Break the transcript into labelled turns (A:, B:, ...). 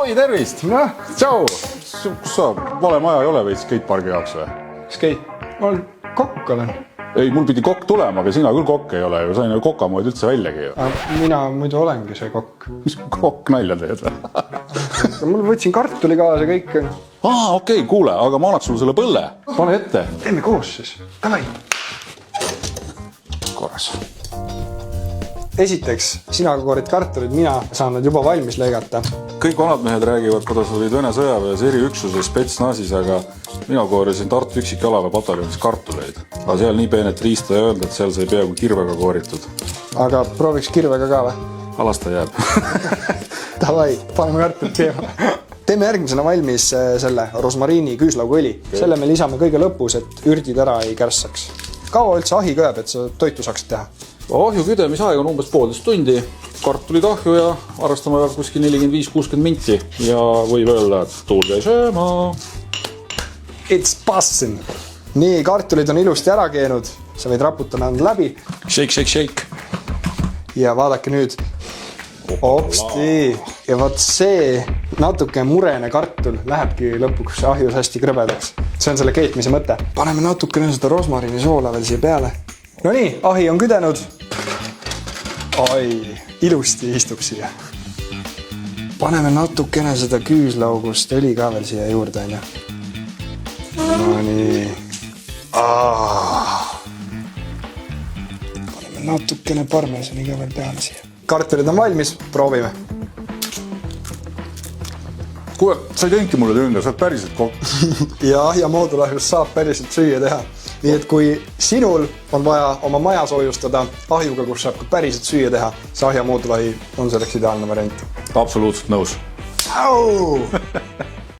A: Oi, tervist!
B: Noh,
A: Tšau! Kus sa vale maja ei ole või skatepargi jaoks või?
B: skate. Ma kokk olen.
A: Ei, mul pidi kokk tulema, aga sina küll kokk ei ole ju. Sain ju koka moodi üldse väljagi ju.
B: Mina muidu olengi see kokk.
A: Mis kokk nalja teed või?
B: Mul võtsin kartuli kaasa kõik.
A: Okei, kuule, aga ma annaks sulle selle põlle. Pane ette.
B: Teeme koos siis. Davai.
A: Korras.
B: Esiteks, sina koorid kartulid, mina saan nad juba valmis lõigata.
A: Kõik vanad mehed räägivad, kuidas olid Vene sõjaväes eriüksuses spetsnazis, aga mina koorisin Tartu üksikjalaväe pataljonis kartuleid. Aga seal nii peenet riista ei öelnud, et seal sai peaaegu kirvega kooritud.
B: Aga prooviks kirvega ka või?
A: Alas ta jääb.
B: Davai, paneme kartulit teema. Teeme järgmisena valmis selle rosmariini küüslauguõli. Selle me lisame kõige lõpus, et ürdid ära ei kärssaks. Kaua üldse ahi kööb, et sa toitu saaksid teha?
A: Ahju küdemisaeg on umbes 1,5 tundi. Kartulid ahju ja arvestama peab kuskil 45-60 minti. Ja võib öelda, et tulge sööma.
B: It's bussin'. Nii, kartulid on ilusti ära keenud. Sa võid raputada nad läbi.
A: Shake, shake, shake.
B: Ja vaadake nüüd. Opsti. Ja vaat see natuke murene kartul lähebki lõpuks ahjus hästi krõbedaks. See on selle keetmise mõte. Paneme natukene seda rosmarini soola veel siia peale. No nii, ahi on küdenud. Ai, ilusti istub siia. Paneme natukene seda küüslaugust õli ka veel siia juurde. No nii. Paneme natukene parmesani ka veel peale siia. Kartulid on valmis, proovime.
A: Kuule, sa ei teinki mulle tünda, sa oled päriselt kokk.
B: Ja moodulahjus saab päriselt süüa teha. Nii et kui sinul on vaja oma maja soojustada ahjuga, kus saab ka päriselt süüa teha, see ahja moodulahi on selleks ideaalne variant.
A: Absoluutselt nõus.
B: Au!